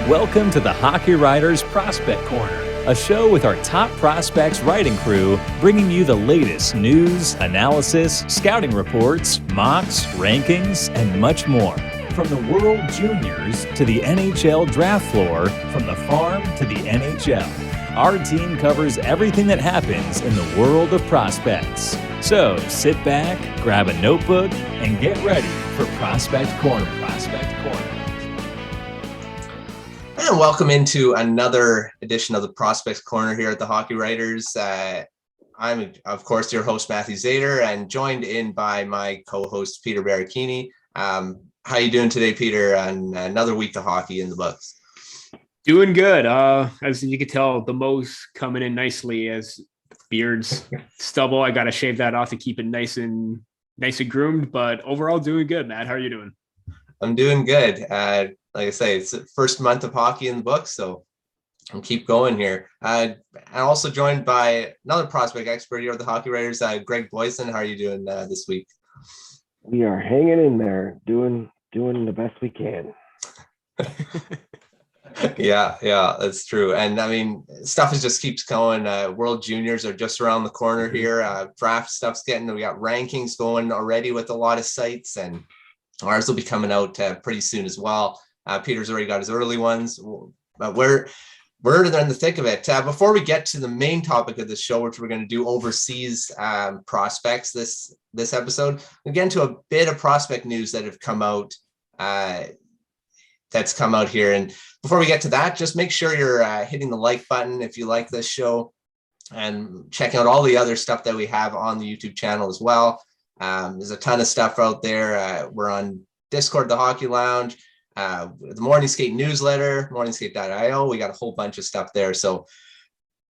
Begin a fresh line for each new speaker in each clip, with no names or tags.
Welcome to the Hockey Writers Prospect Corner, a show with our top prospects writing crew, bringing you the latest news, analysis, scouting reports, mocks, rankings, and much more. From the World Juniors to the NHL draft floor, from the farm to the NHL, our team covers everything that happens in the world of prospects. So sit back, grab a notebook, and get ready for Prospect Corner.
And welcome into another edition of the Prospects Corner here at the Hockey Writers. I'm, of course, your host, Matthew Zator, and joined in by my co-host, Peter Baracchini. How you doing today, Peter, on another week of hockey in the books?
Doing good. As you can tell, the Mo's coming in nicely as beard's stubble. I got to shave that off to keep it nice and groomed, but overall doing good, Matt. How are you doing?
I'm doing good. Like I say, it's the first month of hockey in the books, so I'll keep going here. I'm also joined by another prospect expert here at the Hockey Writers, Greg Boysen. How are you doing this week?
We are hanging in there, doing the best we can.
Yeah, that's true. And I mean, stuff just keeps going. World Juniors are just around the corner here. Draft stuff's we got rankings going already with a lot of sites, and ours will be coming out pretty soon as well. Peter's already got his early ones, but we're in the thick of it. Before we get to the main topic of the show, which we're going to do overseas prospects this episode, we get into a bit of prospect news that have come out. That's come out here. And before we get to that, just make sure you're hitting the like button if you like this show, and checking out all the other stuff that we have on the YouTube channel as well. There's a ton of stuff out there. We're on Discord, the Hockey Lounge, the Morning Skate newsletter, morningskate.io. We got a whole bunch of stuff there. So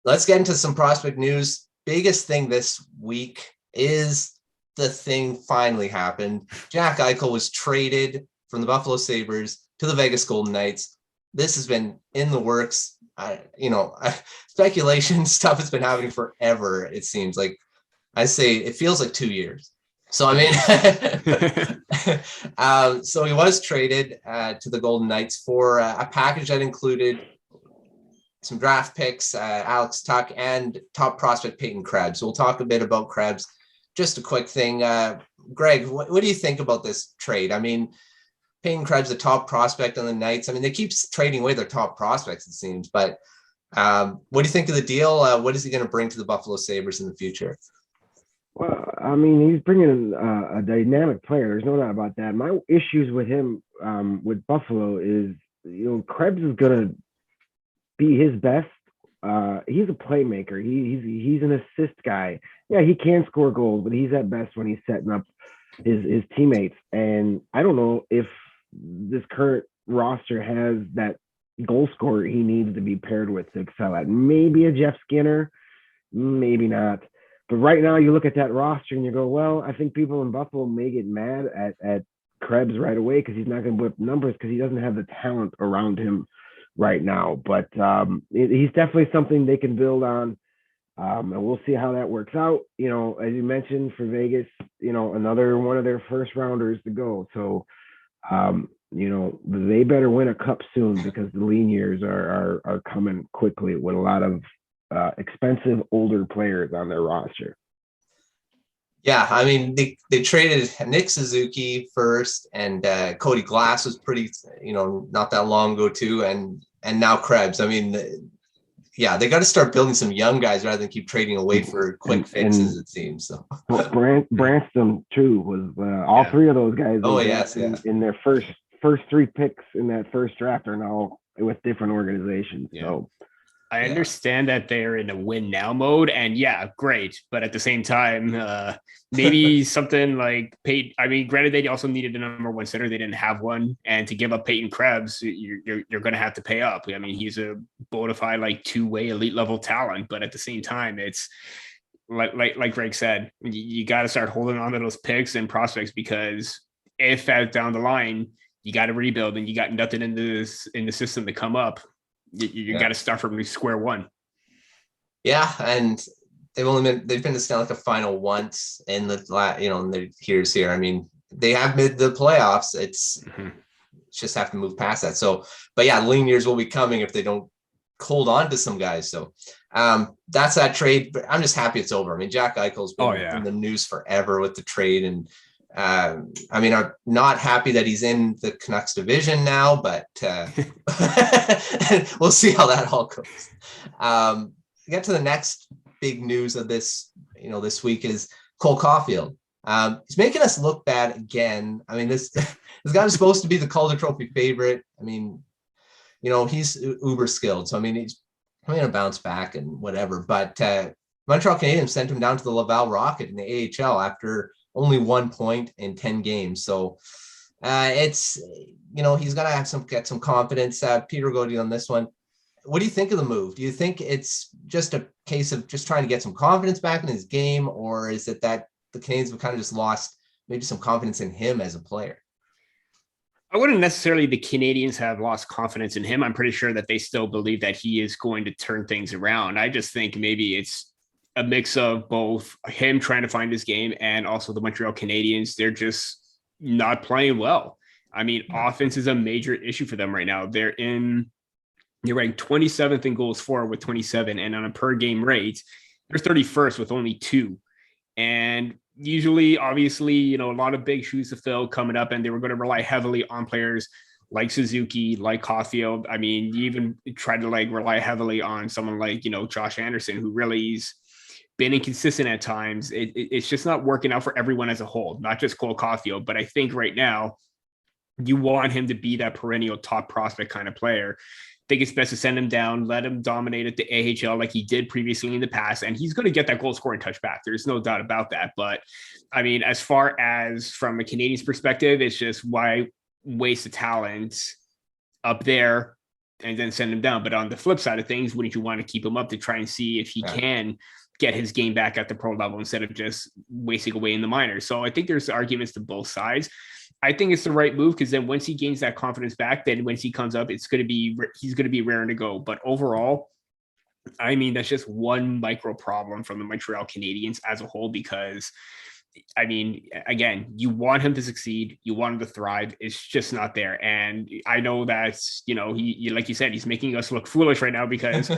let's get into some prospect news. Biggest thing this week is the thing finally happened. Jack Eichel was traded from the Buffalo Sabres to the Vegas Golden Knights. This has been in the works. Speculation stuff has been happening forever. It seems like, I say it feels like 2 years. So, I mean, so he was traded to the Golden Knights for a package that included some draft picks, Alex Tuch, and top prospect Peyton Krebs. We'll talk a bit about Krebs. Just a quick thing. Greg, what do you think about this trade? I mean, Peyton Krebs, the top prospect on the Knights. I mean, they keep trading away their top prospects, it seems. But what do you think of the deal? What is he going to bring to the Buffalo Sabres in the future?
Well, I mean, he's bringing in a dynamic player. There's no doubt about that. My issues with him, with Buffalo, is Krebs is going to be his best. He's a playmaker. He's an assist guy. Yeah, he can score goals, but he's at best when he's setting up his teammates. And I don't know if this current roster has that goal scorer he needs to be paired with to excel at. Maybe a Jeff Skinner, maybe not. But right now you look at that roster and you go, well, I think people in Buffalo may get mad at Krebs right away because he's not going to put up numbers because he doesn't have the talent around him right now. But he's definitely something they can build on. And we'll see how that works out. As you mentioned, for Vegas, another one of their first rounders to go. So, they better win a cup soon because the lean years are coming quickly with a lot of expensive older players on their roster.
Yeah, I mean, they traded Nick Suzuki first, and Cody Glass was pretty, not that long ago too, and now Krebs. I mean, they got to start building some young guys rather than keep trading away for quick fixes. It seems so.
Branston too was all three of those guys. In their first three picks in that first draft are now with different organizations. Yeah. So.
I understand that they're in a win now mode, and great. But at the same time, maybe something like Peyton. I mean, granted, they also needed a number one center. They didn't have one, and to give up Peyton Krebs, you're going to have to pay up. I mean, he's a bona fide two-way elite level talent, but at the same time, it's like Greg said, you got to start holding on to those picks and prospects because if down the line you got to rebuild and you got nothing in the system to come up. You got to start from square one. Yeah,
and they've been to Stanley Cup final once in the in their years here. I mean, they have made the playoffs. It's just have to move past that. So, but yeah, lean years will be coming if they don't hold on to some guys. So that's that trade. But I'm just happy it's over. I mean, Jack Eichel's been in the news forever with the trade, and I mean, I'm not happy that he's in the Canucks division now, but we'll see how that all goes. Get to the next big news of this, this week is Cole Caufield. He's making us look bad again. I mean, this guy is supposed to be the Calder Trophy favorite. I mean, he's uber skilled. So, I mean, he's going to bounce back and whatever. But Montreal Canadiens sent him down to the Laval Rocket in the AHL after only 1 point in 10 games. So it's, he's got to get some confidence. Peter, go to you on this one. What do you think of the move? Do you think it's just a case of just trying to get some confidence back in his game, or is it that the Canadiens have kind of just lost maybe some confidence in him as a player?
I wouldn't necessarily the Canadiens have lost confidence in him. I'm pretty sure that they still believe that he is going to turn things around. I just think maybe it's a mix of both him trying to find his game and also the Montreal Canadiens. They're just not playing well. I mean, offense is a major issue for them right now. They're ranked 27th in goals for with 27, and on a per game rate, they're 31st with only 2. And usually, obviously, a lot of big shoes to fill coming up, and they were going to rely heavily on players like Suzuki, like Caufield. I mean, you even tried to rely heavily on someone like, Josh Anderson, who really's been inconsistent at times. It's just not working out for everyone as a whole, not just Cole Caufield. But I think right now you want him to be that perennial top prospect kind of player. I think it's best to send him down, let him dominate at the AHL like he did previously in the past, and he's going to get that goal scoring touch back. There's no doubt about that. But I mean, as far as from a Canadian's perspective, it's just why waste the talent up there and then send him down. But on the flip side of things, wouldn't you want to keep him up to try and see if he can get his game back at the pro level instead of just wasting away in the minors? So I think there's arguments to both sides. I think it's the right move because then once he gains that confidence back, then once he comes up, he's going to be raring to go. But overall, I mean, that's just one micro problem from the Montreal Canadiens as a whole, because I mean, again, you want him to succeed, you want him to thrive. It's just not there. And I know that's, he like you said, he's making us look foolish right now because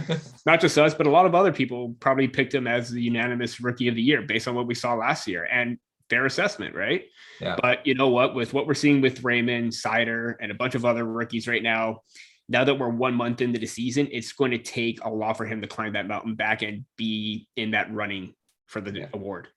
not just us, but a lot of other people probably picked him as the unanimous rookie of the year based on what we saw last year. And fair assessment, right?
Yeah.
But you know what? With what we're seeing with Raymond, Sider, and a bunch of other rookies right now that we're 1 month into the season, it's going to take a lot for him to climb that mountain back and be in that running for the award.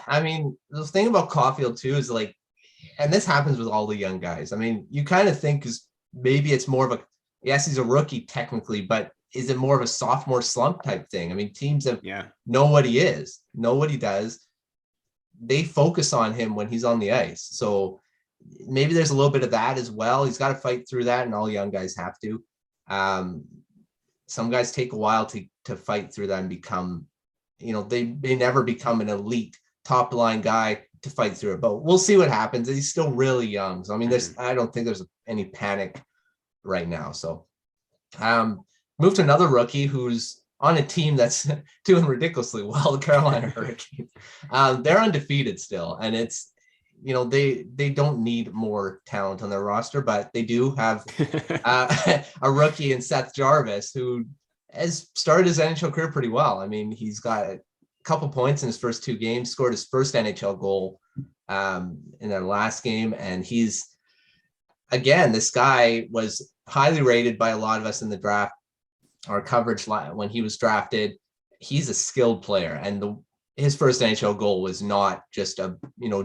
I mean, the thing about Caufield too is and this happens with all the young guys. I mean, you kind of think is maybe it's more of yes, he's a rookie technically, but is it more of a sophomore slump type thing? I mean, teams that know what he is, know what he does. They focus on him when he's on the ice. So maybe there's a little bit of that as well. He's got to fight through that, and all young guys have to. Some guys take a while to fight through that and become, they never become an elite top line guy to fight through it. But we'll see what happens. He's still really young. So, I mean, I don't think there's any panic right now. So move to another rookie who's on a team that's doing ridiculously well, the Carolina Hurricanes. They're undefeated still, and it's, they don't need more talent on their roster, but they do have a rookie in Seth Jarvis who has started his NHL career pretty well. I mean, he's got a couple points in his first 2 games, scored his first NHL goal in their last game, and this guy was highly rated by a lot of us in the draft. Our coverage when he was drafted. He's a skilled player, and his first NHL goal was not just a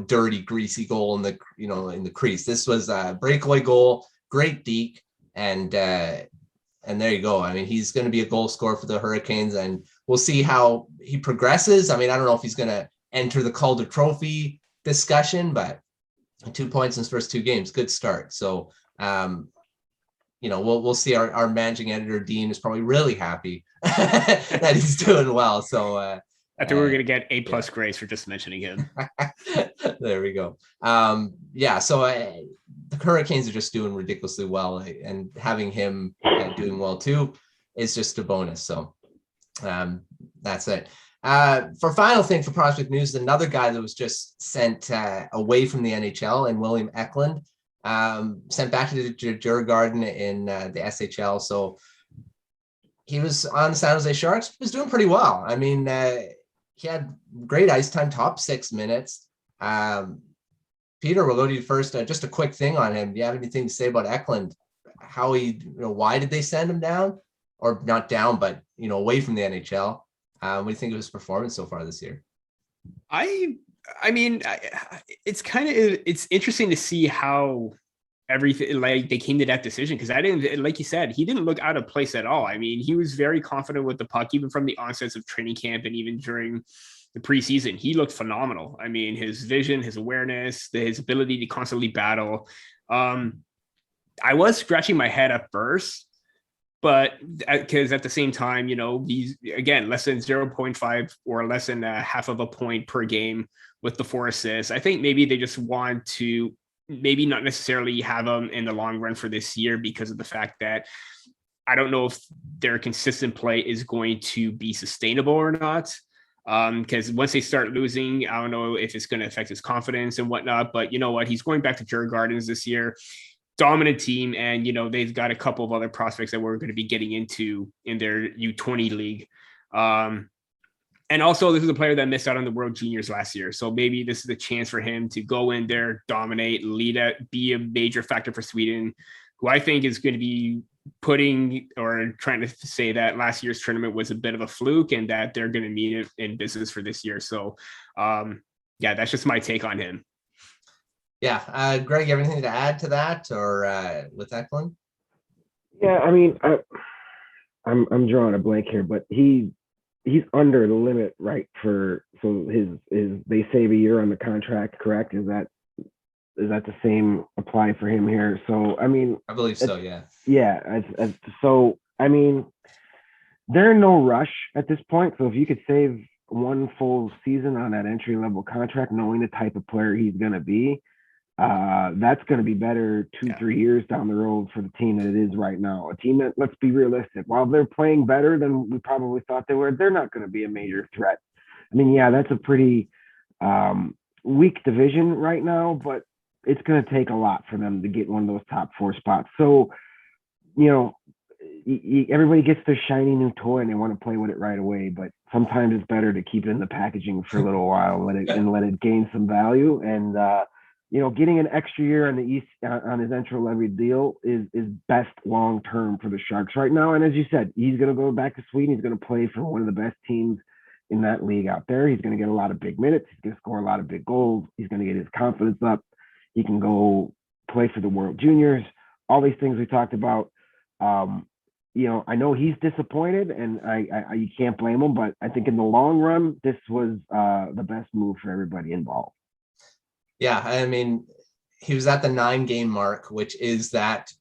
dirty, greasy goal in the crease. This was a breakaway goal, great deke, and there you go. I mean, he's going to be a goal scorer for the Hurricanes, and we'll see how he progresses. I mean, I don't know if he's going to enter the Calder Trophy discussion, but 2 points in his first 2 games, good start. So. We'll see. Our managing editor Dean is probably really happy that he's doing well. So I
think we're going to get A+ grades for just mentioning him.
There we go. So the Hurricanes are just doing ridiculously well, and having him doing well too is just a bonus. So that's it. For final thing for Prospect News, another guy that was just sent away from the NHL, and William Eklund. sent back to the Djurgården in the SHL. So he was on the San Jose Sharks, was doing pretty well. I mean, he had great ice time, top 6 minutes. Peter, we'll go to you first. Just a quick thing on him. Do you have anything to say about Eklund? How why did they send him down? Or not down, but, away from the NHL? What do you think of his performance so far this year?
I mean, it's interesting to see how everything, like, they came to that decision, because I didn't, like you said, he didn't look out of place at all. I mean, he was very confident with the puck, even from the onsets of training camp and even during the preseason. He looked phenomenal. I mean, his vision, his awareness, his ability to constantly battle. I was scratching my head at first, but because at the same time, he's, again, less than 0.5 or less than a half of a point per game with the 4 assists. I think maybe they just want to maybe not necessarily have him in the long run for this year, because of the fact that I don't know if their consistent play is going to be sustainable or not. Because once they start losing, I don't know if it's going to affect his confidence and whatnot. But you know what? He's going back to Djurgården this year. Dominant team, and they've got a couple of other prospects that we're going to be getting into in their U20 league. And also, this is a player that missed out on the World Juniors last year. So maybe this is a chance for him to go in there, dominate, lead it, be a major factor for Sweden, who I think is going to be putting or trying to say that last year's tournament was a bit of a fluke and that they're going to need it in business for this year. So, that's just my take on him.
Yeah. Greg, you have anything to add to that or with Eklund?
Yeah, I mean, I'm drawing a blank here, but he's under the limit, right? So his they save a year on the contract, correct? Is that the same apply for him here? So I mean,
I believe so. Yeah.
Yeah. So I mean, they're in no rush at this point. So if you could save one full season on that entry level contract, knowing the type of player he's going to be, that's going to be better 2-3 years down the road for the team than it is right now. A team that, let's be realistic, while they're playing better than we probably thought they were, they're not going to be a major threat. I mean, yeah, that's a pretty weak division right now, but it's going to take a lot for them to get one of those top 4 spots. So, everybody gets their shiny new toy and they want to play with it right away, but sometimes it's better to keep it in the packaging for a little while and let it gain some value. And getting an extra year on the East on his entry-level deal is best long-term for the Sharks right now. And as you said, he's going to go back to Sweden. He's going to play for one of the best teams in that league out there. He's going to get a lot of big minutes. He's going to score a lot of big goals. He's going to get his confidence up. He can go play for the World Juniors. All these things we talked about. I know he's disappointed, and I you can't blame him, but I think in the long run, this was the best move for everybody involved.
Yeah, I mean, he was at the 9-game mark, which is that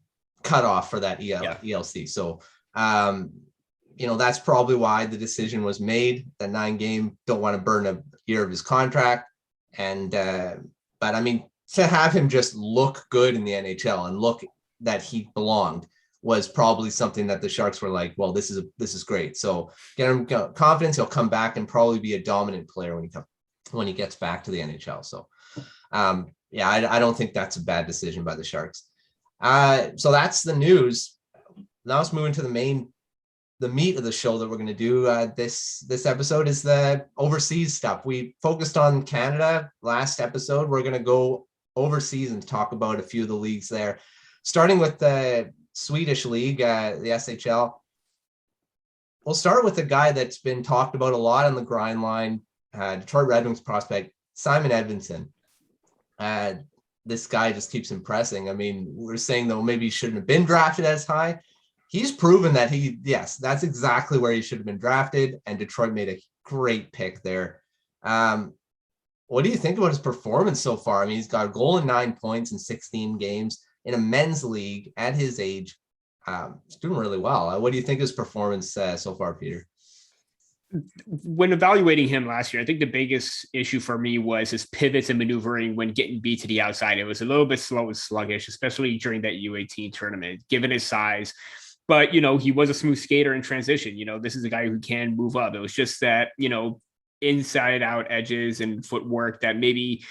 cutoff for that ELC. So, that's probably why the decision was made. The 9-game, don't want to burn a year of his contract. And, but I mean, to have him just look good in the NHL and look that he belonged was probably something that the Sharks were like, well, this is great. So get him confidence. He'll come back and probably be a dominant player when he gets back to the NHL. So, I don't think that's a bad decision by the Sharks. So that's the news. Now let's move into the meat of the show that we're going to do. This episode is the overseas stuff. We focused on Canada last episode. We're going to go overseas and talk about a few of the leagues there, starting with the Swedish league, the SHL. We'll start with a guy that's been talked about a lot on the grind line, Detroit Red Wings prospect, Simon Edvinsson. This guy just keeps impressing. I mean, we're saying, though, maybe he shouldn't have been drafted as high. He's proven that that's exactly where he should have been drafted, and Detroit made a great pick there. What do you think about his performance so far? I mean, he's got a goal and 9 points in 16 games in a men's league at his age. He's doing really well. What do you think of his performance so far, Peter?
When evaluating him last year, I think the biggest issue for me was his pivots and maneuvering when getting beat to the outside. It was a little bit slow and sluggish, especially during that U18 tournament, given his size. But, he was a smooth skater in transition. This is a guy who can move up. It was just that, inside out edges and footwork that maybe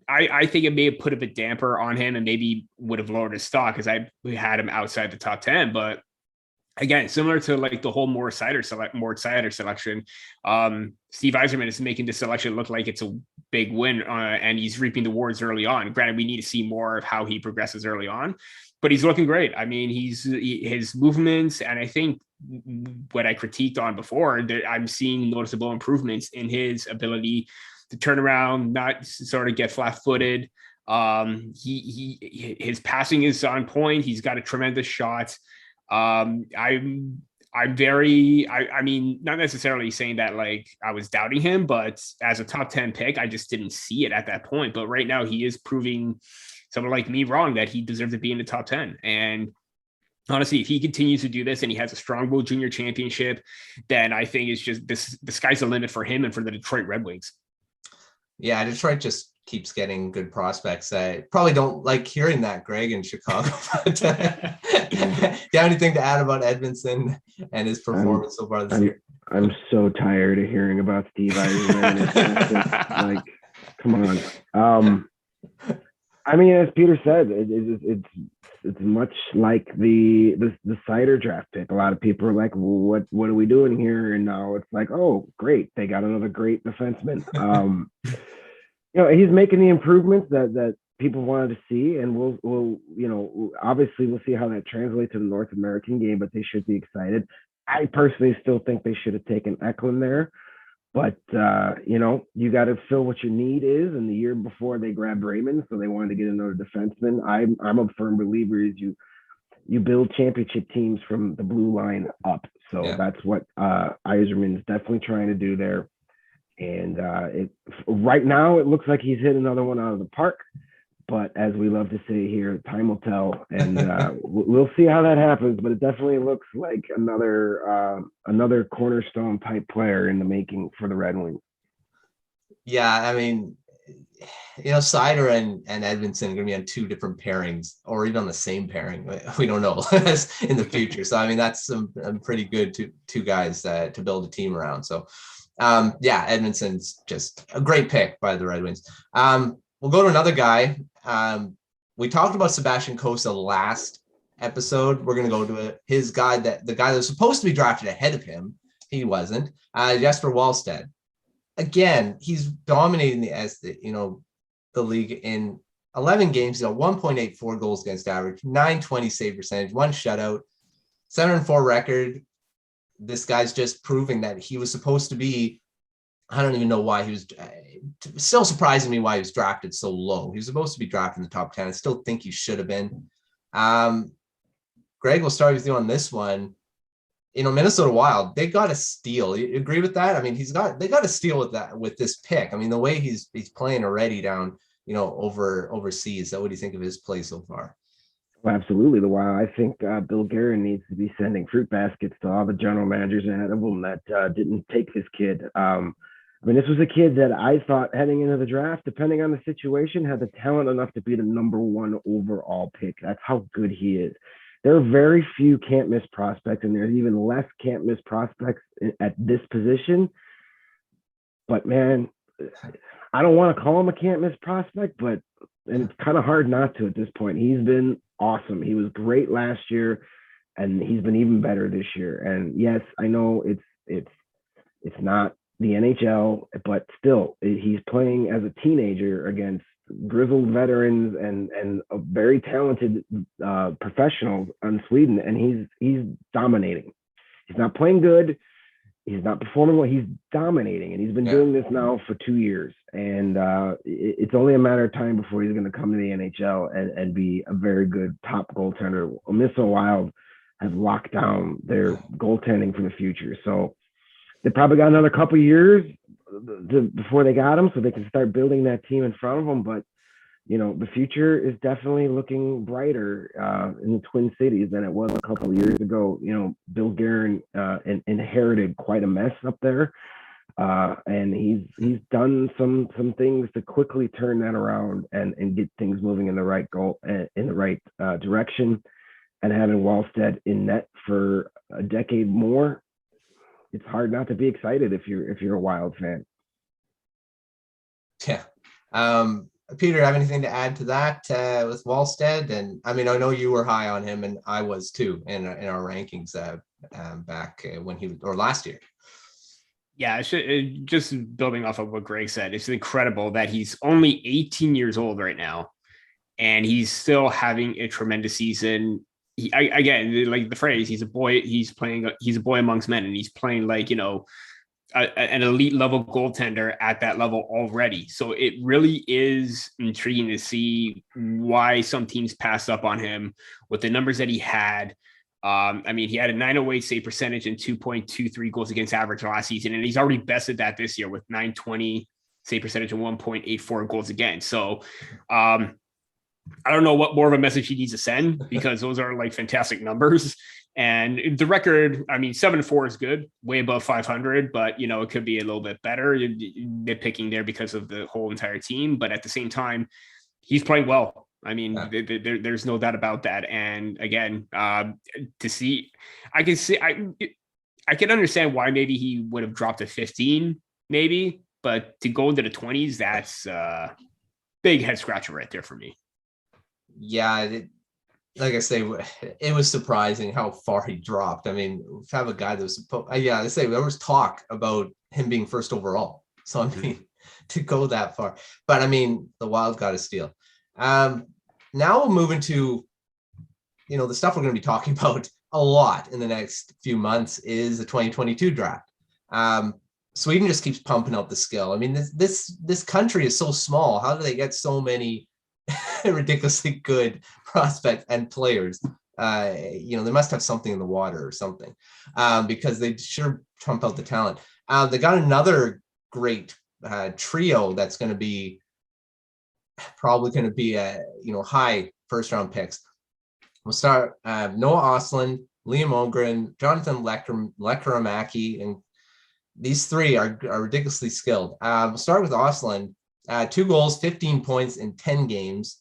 I think it may have put a bit damper on him and maybe would have lowered his stock because we had him outside the top 10. But again, similar to like the whole Moritz Seider selection, Steve Eiserman is making the selection look like it's a big win, and he's reaping the rewards early on. Granted, we need to see more of how he progresses early on, but he's looking great. I mean, his movements, and I think what I critiqued on before, that I'm seeing noticeable improvements in his ability to turn around, not sort of get flat-footed. His passing is on point. He's got a tremendous shot. I'm very, I mean, not necessarily saying that like I was doubting him, but as a top 10 pick, I just didn't see it at that point. But right now he is proving someone like me wrong that he deserves to be in the top 10. And honestly, if he continues to do this and he has a strong World Junior Championship, then I think it's just the sky's the limit for him and for the Detroit Red Wings.
Yeah, Detroit just keeps getting good prospects. I probably don't like hearing that, Greg, in Chicago. But, do you have anything to add about Edvinsson and his performance so far this year?
I'm so tired of hearing about Steve Eiserman. Like, come on. I mean, as Peter said, it's much like the Seider draft pick. A lot of people are like, well, what are we doing here? And now it's like, oh, great, they got another great defenseman. He's making the improvements that people wanted to see, and we'll obviously we'll see how that translates to the North American game, but they should be excited. I personally still think they should have taken Eklund there, but you got to fill what your need is. And the year before they grabbed Raymond, so they wanted to get another defenseman. I'm a firm believer is you build championship teams from the blue line up. So that's what Eiserman is definitely trying to do there. And right now it looks like he's hit another one out of the park. But as we love to say here, time will tell, and we'll see how that happens. But it definitely looks like another cornerstone type player in the making for the Red Wings.
Yeah, I mean, Seider and Edvinsson are going to be on two different pairings, or even on the same pairing. We don't know in the future. So I mean, that's some pretty good two guys to build a team around. So Edvinsson's just a great pick by the Red Wings. We'll go to another guy. We talked about Sebastian Kosa last episode. We're going to go to the guy that was supposed to be drafted ahead of him. He wasn't. Jesper Wallstedt. Again, he's dominating the league in 11 games. 1.84 goals against average, 920 save percentage, 1 shutout, 7-4 record. This guy's just proving that he was supposed to be. I don't even know why he was still surprising me why he was drafted so low. He was supposed to be drafted in the top 10. I still think he should have been. Greg, we'll start with you on this one. Minnesota Wild, they got a steal. You agree with that? I mean, they got a steal with this pick. I mean, the way he's playing already down, overseas. So what do you think of his play so far?
Well, absolutely. The Wild. I think Bill Guerin needs to be sending fruit baskets to all the general managers ahead of him that didn't take this kid. This was a kid that I thought heading into the draft, depending on the situation, had the talent enough to be the number 1 overall pick. That's how good he is. There are very few can't miss prospects, and there's even less can't miss prospects at this position. But man, I don't want to call him a can't miss prospect, and it's kind of hard not to at this point. He's been awesome. He was great last year, and he's been even better this year. And yes, I know it's not the NHL, but still, he's playing as a teenager against grizzled veterans and very talented professionals on Sweden, and he's dominating. He's not playing good. He's not performing well. He's dominating, and he's been doing this now for 2 years. And it's only a matter of time before he's going to come to the NHL and be a very good top goaltender. Minnesota Wild have locked down their goaltending for the future. So they probably got another couple of years before they got him, so they can start building that team in front of them. But the future is definitely looking brighter in the Twin Cities than it was a couple of years ago. Bill Guerin inherited quite a mess up there, and he's done some things to quickly turn that around and get things moving in the right direction. And having Wallstedt in net for a decade more, it's hard not to be excited if you're a Wild fan.
Yeah. Peter, have anything to add to that with Wallstedt? And I mean, I know you were high on him, and I was too in our rankings back when he was, or last year.
Yeah, just building off of what Greg said, it's incredible that he's only 18 years old right now, and he's still having a tremendous season. Again, like the phrase, he's a boy amongst men, and he's playing like, an elite level goaltender at that level already. So it really is intriguing to see why some teams passed up on him with the numbers that he had. I mean, he had a 908 save percentage and 2.23 goals against average last season, and he's already bested that this year with 920 save percentage and 1.84 goals against. So I don't know what more of a message he needs to send, because those are like fantastic numbers. And the record, I mean, 7-4 is good, way above 500, but it could be a little bit better. Nitpicking there because of the whole entire team, but at the same time, he's playing well. I mean, there's no doubt about that. And again, I can understand why maybe he would have dropped to 15, maybe, but to go into the 20s, that's a big head scratcher right there for me.
Yeah, like I say, it was surprising how far he dropped. I mean, to have a guy that was there was talk about him being first overall. So I mean, to go that far, but I mean, the Wild got a steal. Now we'll move into, the stuff we're going to be talking about a lot in the next few months is the 2022 draft. Sweden just keeps pumping out the skill. I mean, this country is so small. How do they get so many ridiculously good prospects and players? They must have something in the water or something, because they sure pump out the talent. They got another great trio that's going to be high first round picks. We'll start Noah Ostlund, Liam Ohgren, Jonathan Lekkerimaki, and these three are ridiculously skilled. We'll start with Ostlund. 2 goals, 15 points in 10 games.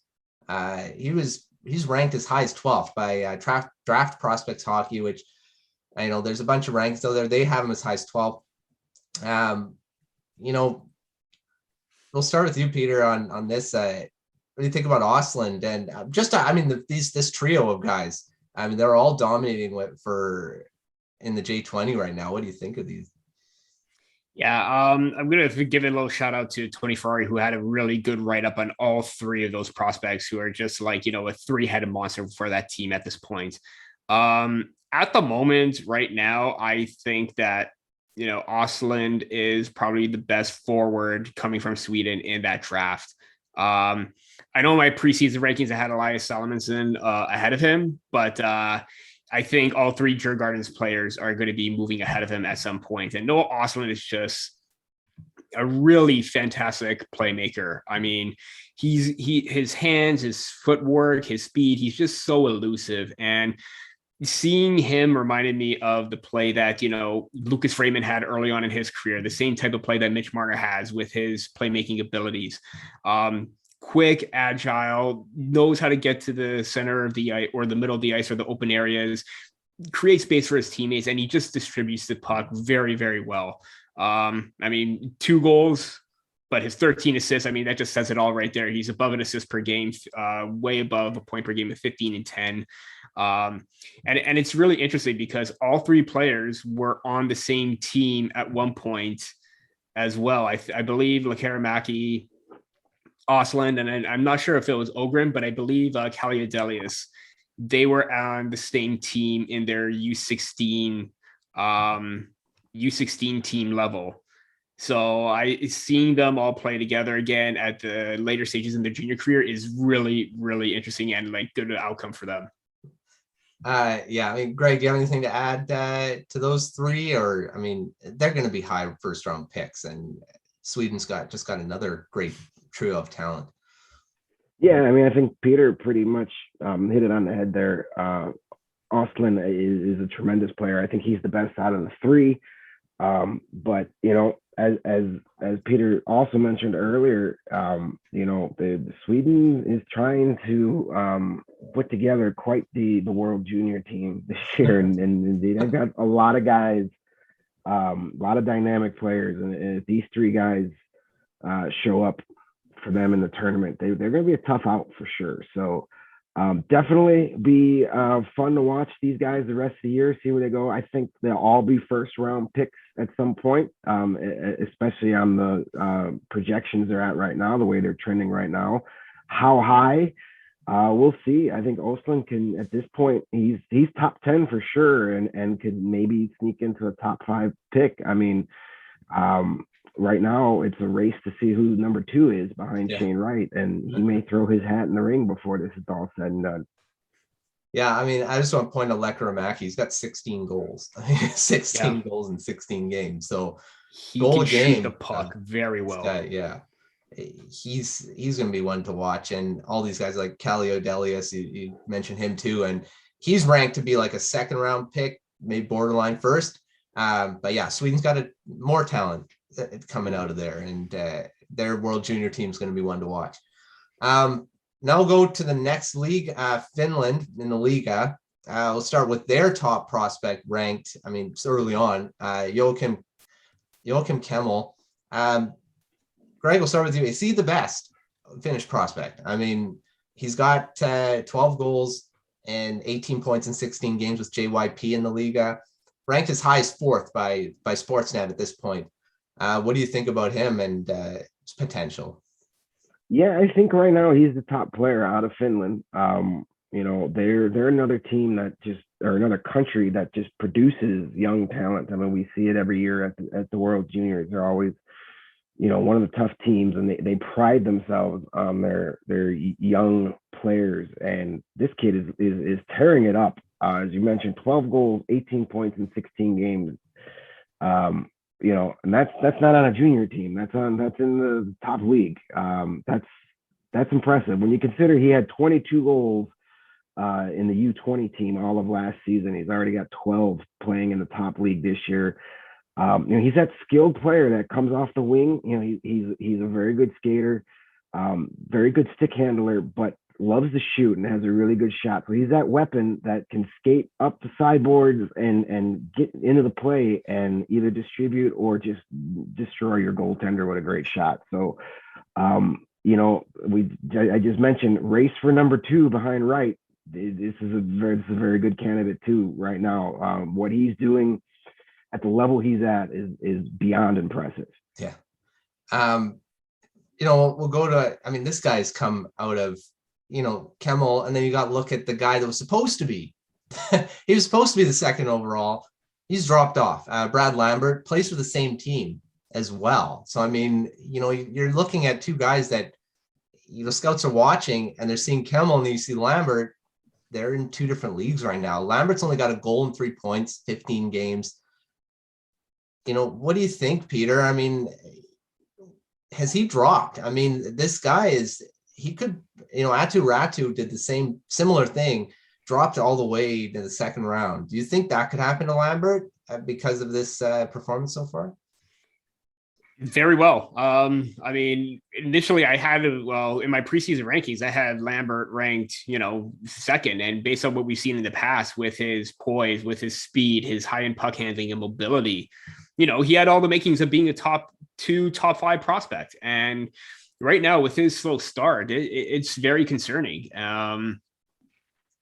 He's ranked as high as 12th by Draft Prospects Hockey, which I know there's a bunch of ranks out there. They have him as high as 12th. We'll start with you, Peter, on this. What do you think about Ostlund? And this trio of guys, I mean, they're all dominating in the J20 right now. What do you think of these?
Yeah, I'm going to give a little shout out to Tony Ferrari, who had a really good write-up on all three of those prospects, who are just like, a three-headed monster for that team at this point. At the moment, right now, I think that, Ostlund is probably the best forward coming from Sweden in that draft. I know my preseason rankings, I had Elias Salomonsson ahead of him, but I think all three Djurgårdens players are going to be moving ahead of him at some point. And Noah Ostlund is just a really fantastic playmaker. I mean, his hands, his footwork, his speed, he's just so elusive. And seeing him reminded me of the play that, Lucas Raymond had early on in his career, the same type of play that Mitch Marner has with his playmaking abilities. Quick, agile, knows how to get to the center of the ice or the middle of the ice or the open areas, create space for his teammates, and he just distributes the puck very, very well. I mean, 2 goals, but his 13 assists, I mean, that just says it all right there. He's above an assist per game, way above a point per game of 15 and 10. And it's really interesting because all three players were on the same team at one point as well. I believe Lekkerimaki, Ostlund, and I'm not sure if it was Ohgren, but I believe Kaliadelius, they were on the same team in their U16 team level. So seeing them all play together again at the later stages in their junior career is really, really interesting and like good outcome for them.
I mean, Greg, do you have anything to add to those three? Or, I mean, they're going to be high first round picks, and Sweden's got another great trio of talent.
Yeah, I mean, I think Peter pretty much hit it on the head there. Ostlund is a tremendous player. I think he's the best out of the three. But as Peter also mentioned earlier, the Sweden is trying to put together quite the world junior team this year, and they've got a lot of guys, a lot of dynamic players, and if these three guys show up for them in the tournament. They're going to be a tough out for sure. So definitely be fun to watch these guys the rest of the year, see where they go. I think they'll all be first round picks at some point, especially on the projections they're at right now, the way they're trending right now. How high? We'll see. I think Ostlund can, at this point, he's top 10 for sure, and could maybe sneak into a top 5 pick. I mean, right now it's a race to see who number 2 is behind Shane Wright, and he may throw his hat in the ring before this is all said and done.
Yeah, I mean, I just want to point to Lekkerimaki. He's got 16 goals, 16 goals in 16 games. So
he
goal
can
a game,
shoot the puck very well.
He's going to be one to watch. And all these guys like Kallio Delius, you mentioned him too, and he's ranked to be like a second round pick, maybe borderline first. But yeah, Sweden's got more talent coming out of there, and their World Junior team is going to be one to watch. Now we'll go to the next league, Finland in the Liga. We'll start with their top prospect ranked. I mean, it's early on, Joakim Kemell. Greg, we'll start with you. Is he the best Finnish prospect? I mean, he's got 12 goals and 18 points in 16 games with JYP in the Liga. Ranked as high as 4th by Sportsnet at this point. What do you think about him and his potential?
Yeah, I think right now he's the top player out of Finland. They're another team or another country that just produces young talent. I mean, we see it every year at the World Juniors. They're always, one of the tough teams, and they pride themselves on their young players. And this kid is tearing it up. As you mentioned, 12 goals, 18 points in 16 games. And that's not on a junior team. That's in the top league. That's impressive when you consider he had 22 goals in the U20 team all of last season. He's already got 12 playing in the top league this year. He's that skilled player that comes off the wing. He's a very good skater, very good stick handler, but loves to shoot and has a really good shot. So he's that weapon that can skate up the sideboards and get into the play and either distribute or just destroy your goaltender with a great shot. So, I just mentioned race for number 2 behind Wright. This is a very good candidate too right now. What he's doing at the level he's at is beyond impressive.
Yeah. We'll go to, this guy's come out of, Kemell, and then you got to look at the guy that was supposed to be, he was supposed to be the 2nd overall. He's dropped off. Brad Lambert plays for the same team as well. So, you're looking at 2 guys that, scouts are watching, and they're seeing Kemell, and then you see Lambert. They're in 2 different leagues right now. Lambert's only got a goal in 3 points, 15 games. What do you think, Peter? Has he dropped? This guy he could, Atu Ratu did the similar thing, dropped all the way to the 2nd round. Do you think that could happen to Lambert because of this performance so far?
Very well. Initially I had, in my preseason rankings, I had Lambert ranked, 2nd. And based on what we've seen in the past with his poise, with his speed, his high-end puck handling and mobility, he had all the makings of being a top 2, top 5 prospect. And right now with his slow start, it's very concerning.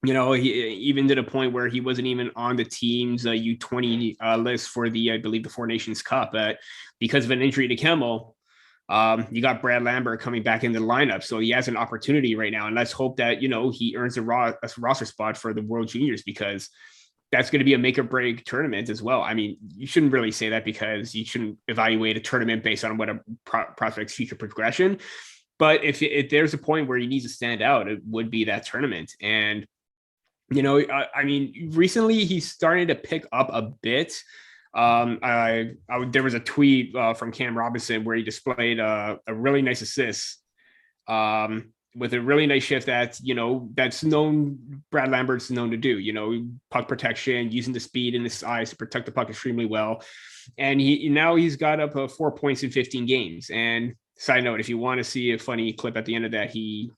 He even to the point where he wasn't even on the team's U20 list for I believe the 4 Nations Cup, but because of an injury to Kemell, you got Brad Lambert coming back into the lineup. So he has an opportunity right now. And let's hope that, he earns a roster spot for the World Juniors, because that's going to be a make or break tournament as well. You shouldn't really say that, because you shouldn't evaluate a tournament based on what a prospect's future progression. But if there's a point where he needs to stand out, it would be that tournament. And, recently he's starting to pick up a bit. There was a tweet from Cam Robinson where he displayed a really nice assist with a really nice shift that's known Brad Lambert's known to do, puck protection, using the speed in his eyes to protect the puck extremely well. And he's got up 4 points in 15 games. And side note, if you want to see a funny clip at the end of that, he,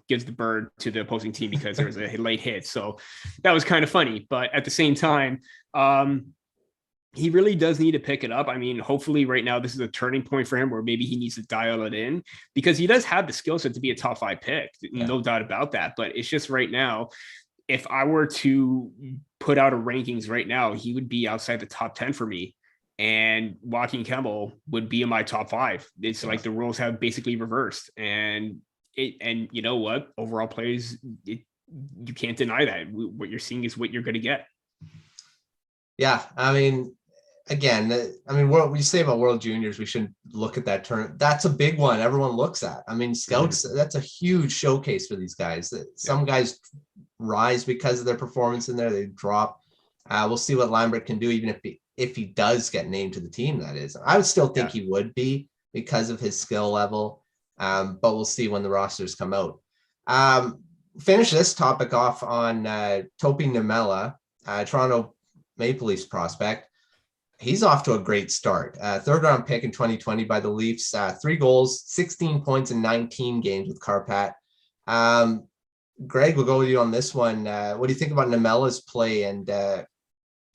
gives the bird to the opposing team because there was a late hit. So that was kind of funny. But at the same time, he really does need to pick it up. I mean, hopefully right now this is a turning point for him where maybe he needs to dial it in, because he does have the skill set to be a top 5 pick. No doubt about that. But it's just right now, if I were to put out a rankings right now, he would be outside the top 10 for me. And Joakim Kemell would be in my top 5. It's like the roles have basically reversed. And you know what? Overall plays, you can't deny that. What you're seeing is what you're going to get. Yeah.
I mean, again, what we say about World Juniors, we shouldn't look at that tournament. That's a big one everyone looks at. I mean, scouts, that's a huge showcase for these guys. Some guys rise because of their performance in there, they drop. We'll see what Lambert can do, even if he does get named to the team, that is. I would still think he would be because of his skill level, but we'll see when the rosters come out. Finish this topic off on Topi Niemela, Toronto Maple Leafs prospect. He's off to a great start. Third round pick in 2020 by the Leafs, 3 goals, 16 points in 19 games with Karpat. Greg, we'll go with you on this one. What do you think about Niemela's play and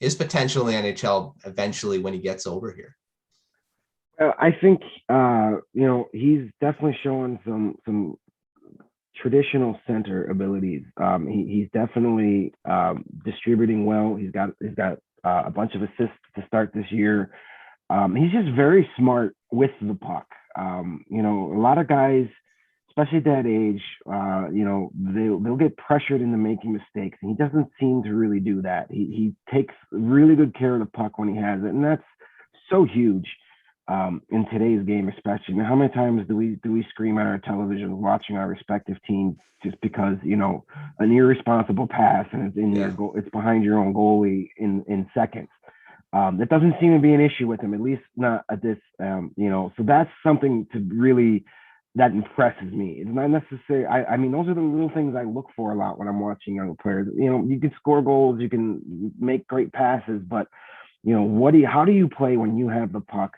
his potential in the NHL eventually when he gets over here?
I think, he's definitely showing some traditional center abilities. He's definitely distributing well. He's got a bunch of assists to start this year. He's just very smart with the puck. A lot of guys, especially at that age, they'll get pressured into making mistakes, and he doesn't seem to really do that. He takes really good care of the puck when he has it, and that's so huge in today's game, especially. Now, how many times do we scream at our television watching our respective teams just because an irresponsible pass and it's in your goal, it's behind your own goalie in seconds? That doesn't seem to be an issue with him, at least not at this. So that's something to really that impresses me. It's not necessarily. I mean, those are the little things I look for a lot when I'm watching young players. You can score goals, you can make great passes, but how do you play when you have the puck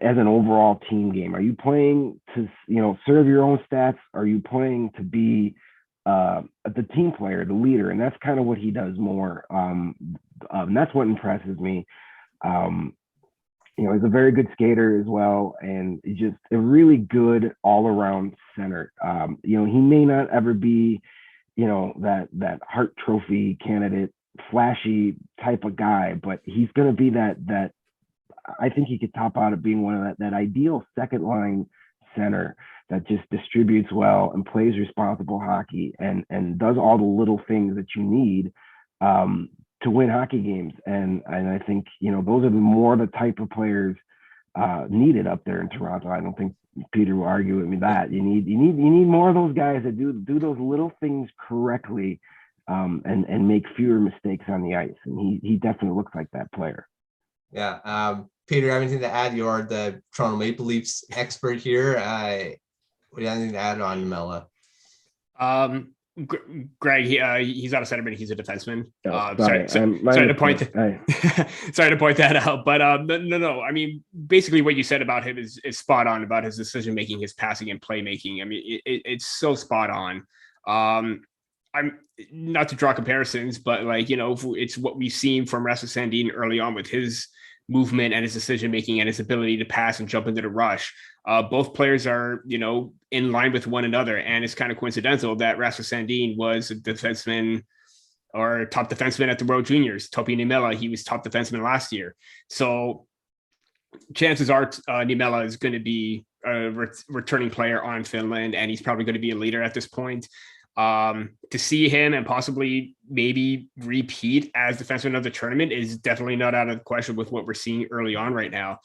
as an overall team game? Are you playing to serve your own stats? Are you playing to be the team player, the leader? And that's kind of what he does more. And that's what impresses me. He's a very good skater as well, and he's just a really good all-around center. He may not ever be, that Hart Trophy candidate, flashy type of guy, but he's going to be that. I think he could top out at being one of that ideal second line center that just distributes well and plays responsible hockey and does all the little things that you need to win hockey games. And I think, those are the type of players needed up there in Toronto. I don't think Peter will argue with me that you need more of those guys that do those little things correctly and make fewer mistakes on the ice. And he definitely looks like that player.
Yeah. Peter, anything to add? You're the Toronto Maple Leafs expert here. What do you have anything to add on Niemela?
Greg, he's not a centerman; he's a defenseman.
Sorry
to point that out. But no. I mean, basically, what you said about him is spot on about his decision making, his passing, and playmaking. I mean, it's so spot on. I'm not to draw comparisons, but it's what we've seen from Rasmus Sandin early on with his movement and his decision making and his ability to pass and jump into the rush. Both players are, in line with one another, and it's kind of coincidental that Rasmus Sandin was a defenseman or top defenseman at the World Juniors. Topi Niemela, he was top defenseman last year. So chances are Niemela is going to be a returning player on Finland, and he's probably going to be a leader at this point. To see him and possibly maybe repeat as defenseman of the tournament is definitely not out of the question with what we're seeing early on right now.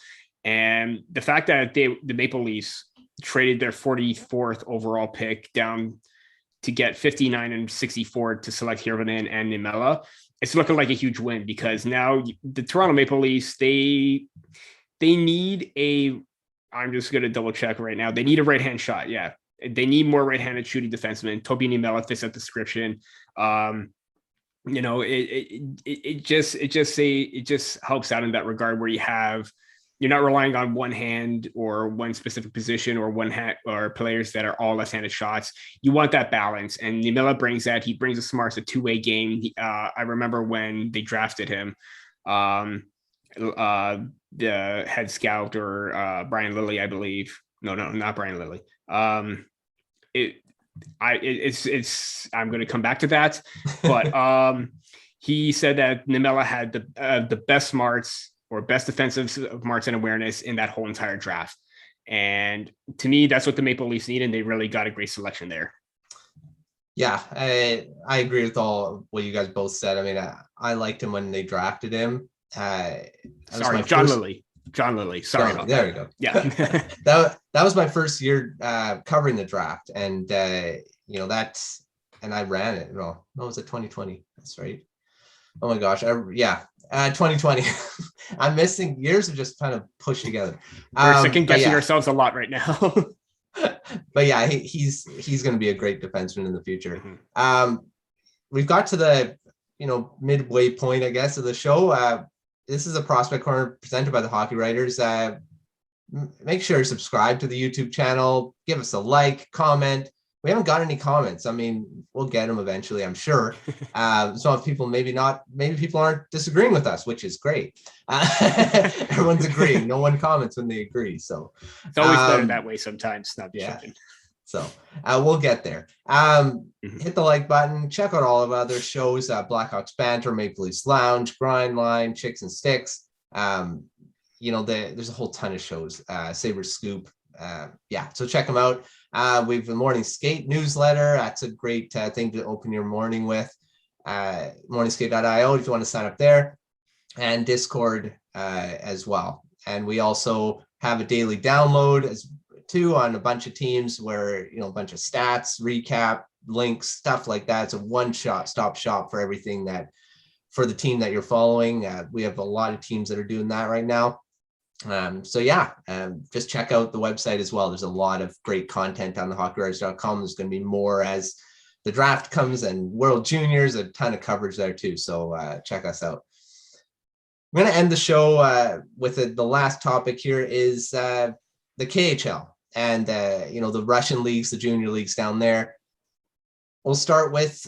And the fact that the Maple Leafs traded their 44th overall pick down to get 59 and 64 to select Hirvonen and Niemela, it's looking like a huge win, because now the Toronto Maple Leafs, they need I'm just going to double check right now. They need a right-hand shot. Yeah. They need more right-handed shooting defensemen. Topi Niemela fits that description. It just helps out in that regard where you're not relying on one hand or one specific position or one hand or players that are all left-handed shots. You want that balance, and Niemela brings that. He brings a two-way game. I remember when they drafted him. the head scout or Brian Lilly, I believe. No, not Brian Lilly. I'm going to come back to that, but he said that Niemela had the best smarts or best defensive smarts and awareness in that whole entire draft. And to me, that's what the Maple Leafs need, and they really got a great selection there.
Yeah, I agree with all what you guys both said. I mean, I liked him when they drafted him.
John Lilly. Sorry about
there
that.
We go.
Yeah.
that was my first year covering the draft, and and I ran it. No, was it 2020? That's right. Oh my gosh. 2020. I'm missing years of just kind of pushed together.
We're second guessing ourselves a lot right now.
But yeah, he's going to be a great defenseman in the future.
Mm-hmm.
We've got to the midway point, I guess, of the show. This is a Prospect Corner presented by the Hockey Writers. Make sure to subscribe to the YouTube channel. Give us a like, comment. We haven't got any comments. I mean, we'll get them eventually, I'm sure. Some people maybe people aren't disagreeing with us, which is great. Everyone's agreeing. No one comments when they agree. So
it's always better that way sometimes. Not joking.
So we'll get there. Hit the like button. Check out all of our other shows: Blackhawks Banter, Maple Leafs Lounge, Grind Line, Chicks and Sticks. There's a whole ton of shows. Sabres Scoop. So check them out. We have the Morning Skate newsletter. That's a great thing to open your morning with. Morningskate.io if you want to sign up there, and Discord as well. And we also have a daily download too on a bunch of teams where, a bunch of stats, recap, links, stuff like that. It's a one-stop shop for everything for the team that you're following. We have a lot of teams that are doing that right now. Just check out the website as well. There's a lot of great content on the hockeywriters.com. There's going to be more as the draft comes, and World Juniors, a ton of coverage there too. So check us out. I'm going to end the show with the last topic here is the KHL and the Russian leagues, the junior leagues down there. We'll start with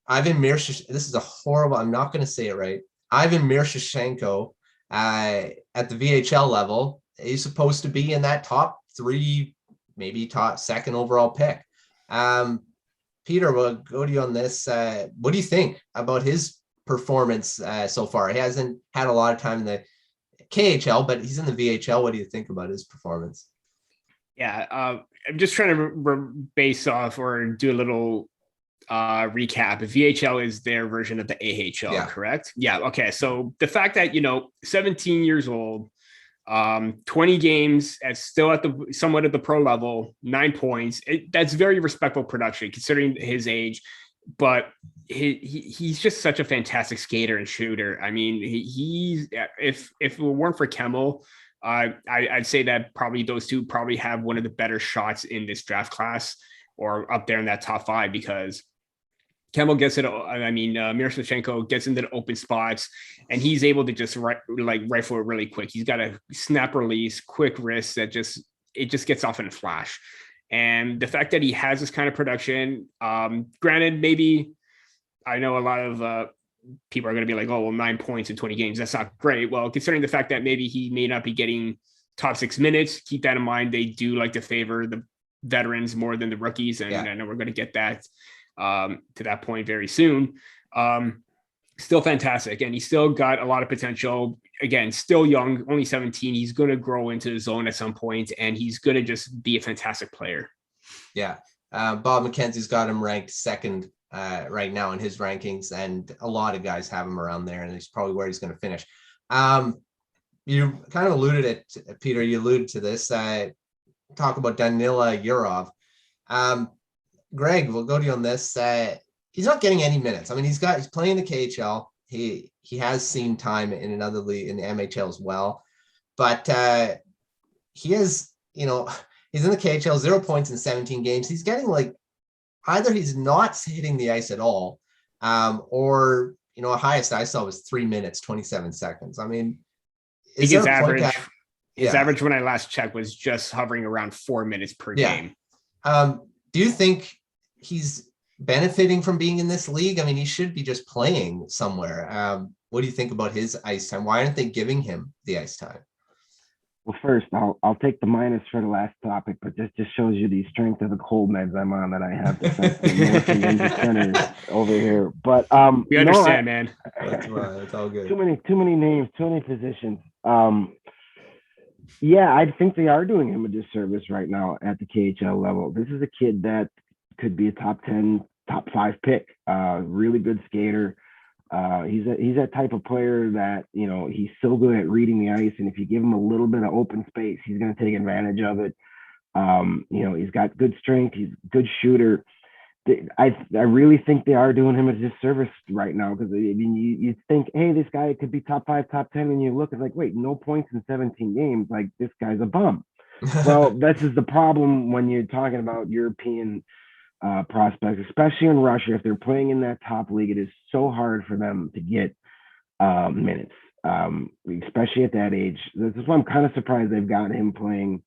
Ivan Miroshnichenko. This is a horrible, I'm not going to say it right. Ivan Miroshnichenko. At the VHL level, he's supposed to be in that top 3, maybe top 2nd overall pick. Peter, we'll go to you on this. What do you think about his performance so far? He hasn't had a lot of time in the KHL, but he's in the VHL. What do you think about his performance?
Yeah, I'm just trying to base off or do a little recap. VHL is their version of the AHL, correct? Yeah. Okay. So the fact that, 17 years old, 20 games at still at somewhat at the pro level, 9 points, that's very respectable production considering his age, but he's just such a fantastic skater and shooter. I mean, if it weren't for Kemell, I'd say that probably those two probably have one of the better shots in this draft class or up there in that top 5, because Kemell gets it. Miroshnichenko gets into the open spots, and he's able to just rifle it really quick. He's got a snap release, quick wrist that just gets off in a flash. And the fact that he has this kind of production, granted, maybe I know a lot of people are going to be like, oh, well, 9 points in 20 games, that's not great. Well, considering the fact that maybe he may not be getting top 6 minutes, keep that in mind. They do like to favor the veterans more than the rookies, and I know we're going to get that to that point very soon. Still fantastic, and he's still got a lot of potential. Again, still young, only 17. He's going to grow into the zone at some point, and he's going to just be a fantastic player. Yeah.
Bob McKenzie's got him ranked 2nd right now in his rankings, and a lot of guys have him around there, and he's probably where he's going to finish. You kind of alluded it, Peter. You alluded to this. Talk about Danila Yurov. Greg, we'll go to you on this. He's not getting any minutes. I mean, he's playing the KHL. He has seen time in another league in the MHL as well, but he is, he's in the KHL, 0 points in 17 games. He's getting either he's not hitting the ice at all, or highest I saw was 3 minutes, 27 seconds. I mean,
his average when I last checked was just hovering around 4 minutes per game.
Do you think he's benefiting from being in this league? I mean, he should be just playing somewhere. what do you think about his ice time? Why aren't they giving him the ice time?
Well, first, I'll take the minus for the last topic, but this just shows you the strength of the cold meds I'm on that I have to morphing into centers over here. But
we understand, man.
That's all good.
Too many names, too many positions. Yeah, I think they are doing him a disservice right now at the KHL level. This is a kid that could be a top 10, top 5 pick. Really good skater. He's that type of player that, you know, he's so good at reading the ice, and if you give him a little bit of open space, he's going to take advantage of it. You know, he's got good strength. He's a good shooter. I really think they are doing him a disservice right now, because I mean, you think, hey, this guy could be top 5, top 10, and you look, it's like, wait, no points in 17 games. Like, this guy's a bum. Well, this is the problem when you're talking about European prospects, especially in Russia. If they're playing in that top league, it is so hard for them to get minutes, especially at that age. This is why I'm kind of surprised they've gotten him playing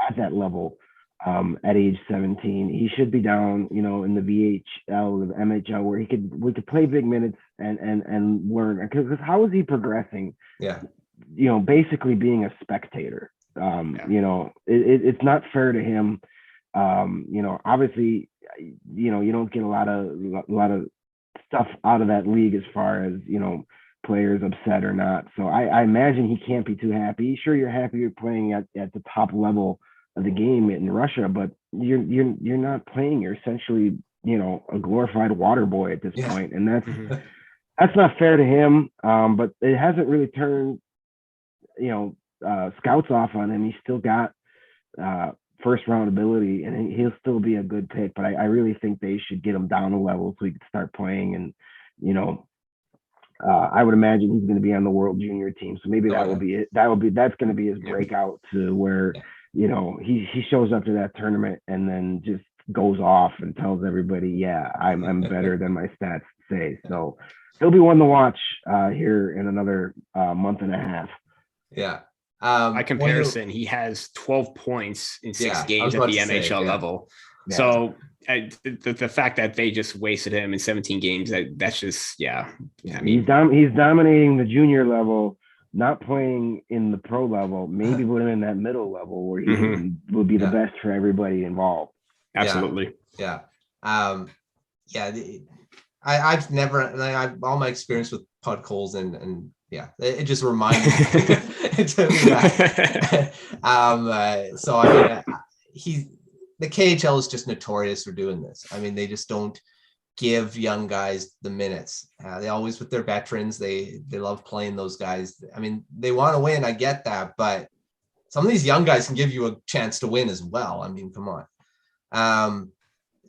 at that level at age 17. He should be down, you know, in the VHL, the MHL, where we could play big minutes and learn. Because how is he progressing?
Yeah,
you know, basically being a spectator. You know, it's not fair to him. You know, obviously, you know, you don't get a lot of stuff out of that league as far as, you know, players upset or not. So I imagine he can't be too happy. Sure, you're happy you're playing at the top level of the game in Russia, but you're not playing. You're essentially, you know, a glorified water boy at this point, and that's not fair to him. But it hasn't really turned, you know, scouts off on him. He's still got first round ability, and he'll still be a good pick. But I really think they should get him down a level so he can start playing. And, you know, I would imagine he's going to be on the World Junior team. So maybe that will be it. That's going to be his breakout to where, you know, he shows up to that tournament and then just goes off and tells everybody, yeah, I'm better than my stats say. So he'll be one to watch here in another month and a half.
Yeah.
By comparison, he has 12 points in 6 games at the NHL level. Yeah. So the fact that they just wasted him in 17 games, that's just, I mean,
he's dominating the junior level, not playing in the pro level, maybe put him in that middle level where he will be the best for everybody involved.
Absolutely.
Yeah. I've never, all my experience with Pud Coles and it just reminded me. To me that. So I mean, the KHL is just notorious for doing this. I mean, they just don't give young guys the minutes. They always, with their veterans, they love playing those guys. I mean, they want to win. I get that, but some of these young guys can give you a chance to win as well. I mean, come on.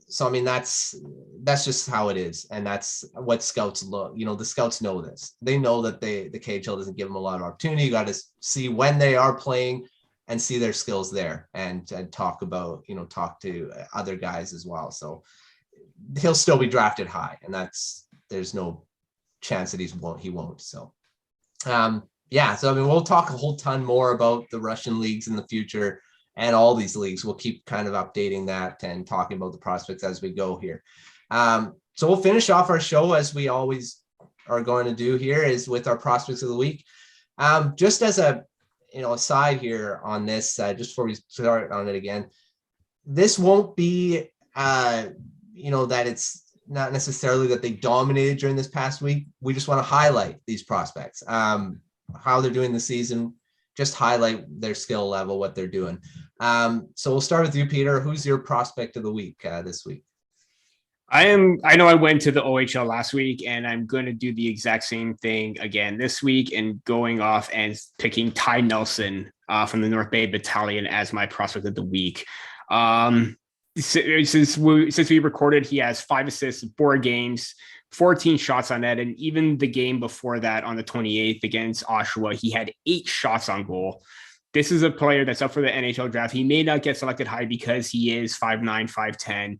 So I mean, that's just how it is, and that's what scouts look. You know, the scouts know this. They know that the KHL doesn't give them a lot of opportunity. You got to see when they are playing and see their skills there, and talk to other guys as well. So he'll still be drafted high, and there's no chance that he won't. So so I mean, we'll talk a whole ton more about the Russian leagues in the future. And all these leagues, we'll keep kind of updating that and talking about the prospects as we go here. So we'll finish off our show, as we always are going to do here, is with our prospects of the week. Just as a aside here on this, just before we start on it again, this won't be that it's not necessarily that they dominated during this past week. We just want to highlight these prospects, how they're doing the season. Just highlight their skill level, what they're doing. So we'll start with you, Peter. Who's your prospect of the week this week?
I know I went to the OHL last week, and I'm going to do the exact same thing again this week, and going off and picking Ty Nelson from the North Bay Battalion as my prospect of the week. Since we recorded, he has 5 assists in 4 games, 14 shots on net, and even the game before that on the 28th against Oshawa, he had 8 shots on goal. This is a player that's up for the NHL draft. He may not get selected high because he is 5'9", 5'10",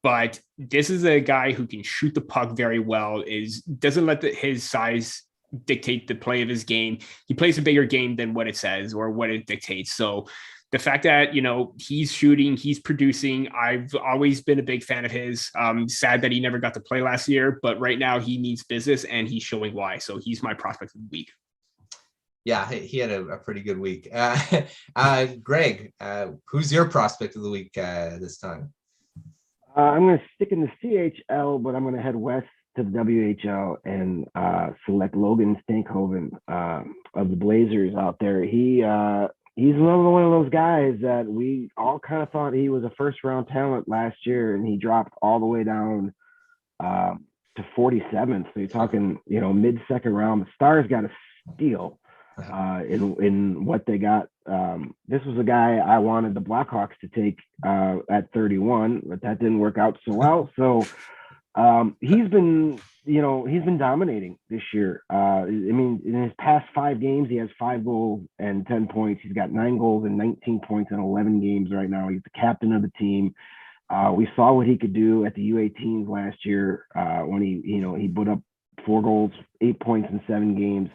but this is a guy who can shoot the puck very well, doesn't let his size dictate the play of his game. He plays a bigger game than what it says or what it dictates. So the fact that, he's shooting, he's producing, I've always been a big fan of his. Sad that he never got to play last year, but right now he needs business and he's showing why. So he's my prospect of the week.
Yeah, he had a pretty good week. Greg, who's your prospect of the week this time?
I'm going to stick in the CHL, but I'm going to head west to the WHL and select Logan Stinkhoven of the Blazers out there. He's another one of those guys that we all kind of thought he was a first-round talent last year, and he dropped all the way down to 47th. So you're talking, mid-second round. The Stars got a steal in what they got. This was a guy I wanted the Blackhawks to take at 31, but that didn't work out so well. So he's been dominating this year. In his past 5 games, he has 5 goals and 10 points. He's got 9 goals and 19 points in 11 games right now. He's the captain of the team. We saw what he could do at the U18s last year when he put up 4 goals, 8 points in 7 games.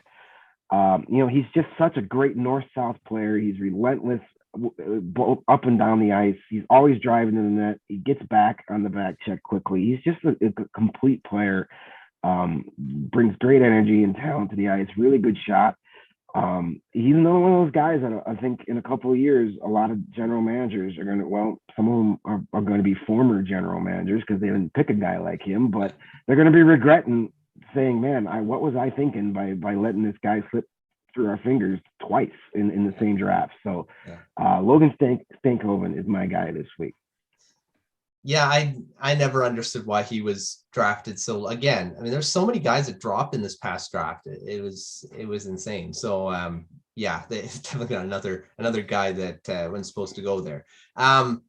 He's just such a great north-south player. He's relentless both up and down the ice. He's always driving to the net. He gets back on the back check quickly. He's just a complete player. Brings great energy and talent to the ice. Really good shot. He's another one of those guys that I think in a couple of years, a lot of general managers are going to, some of them are going to be former general managers because they didn't pick a guy like him, but they're going to be regretting saying, man, what was I thinking by letting this guy slip through our fingers twice in the same draft. So Logan Stinkhoven is my guy this week.
Yeah, I never understood why he was drafted. So again, there's so many guys that dropped in this past draft. It was insane. So they definitely got another guy that wasn't supposed to go there. I'm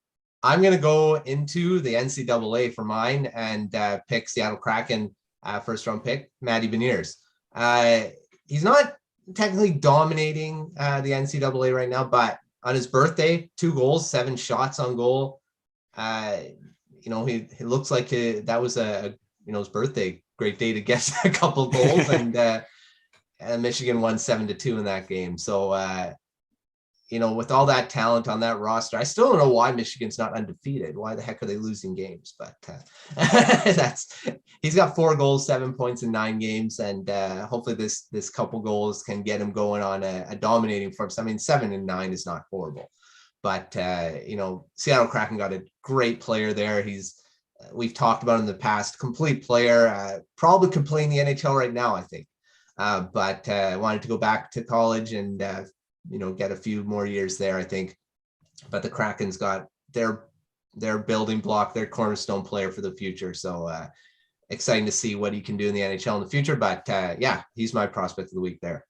going to go into the NCAA for mine and pick Seattle Kraken first round pick, Matty Beniers. He's not technically dominating the NCAA right now, but on his birthday, 2 goals, 7 shots on goal. He looks like that was his birthday, great day to get a couple goals, and Michigan won 7-2 in that game. So with all that talent on that roster, I still don't know why Michigan's not undefeated. Why the heck are they losing games? But he's got 4 goals, 7 points in 9 games, and hopefully this couple goals can get him going on a dominating form. 7-9 is not horrible, but Seattle Kraken got a great player there. We've talked about him in the past, complete player, probably could play in the NHL right now, I think, but wanted to go back to college and get a few more years there, I think. But the Kraken's got their building block, their cornerstone player for the future. So exciting to see what he can do in the NHL in the future. But he's my prospect of the week there.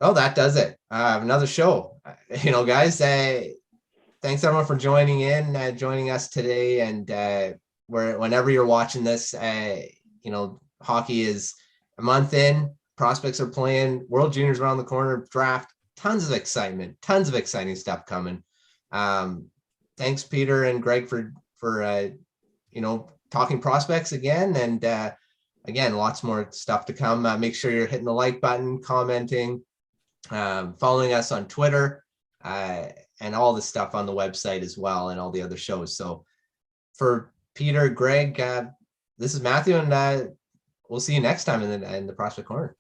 Oh, that does it. Another show. Guys, thanks everyone for joining us today. And whenever you're watching this, hockey is a month in. Prospects are playing, World Juniors around the corner, draft, tons of excitement, tons of exciting stuff coming. Thanks, Peter and Greg, for talking prospects again. And again, lots more stuff to come. Make sure you're hitting the like button, commenting, following us on Twitter, and all the stuff on the website as well, and all the other shows. So for Peter, Greg, this is Matthew, and we'll see you next time in the Prospect Corner.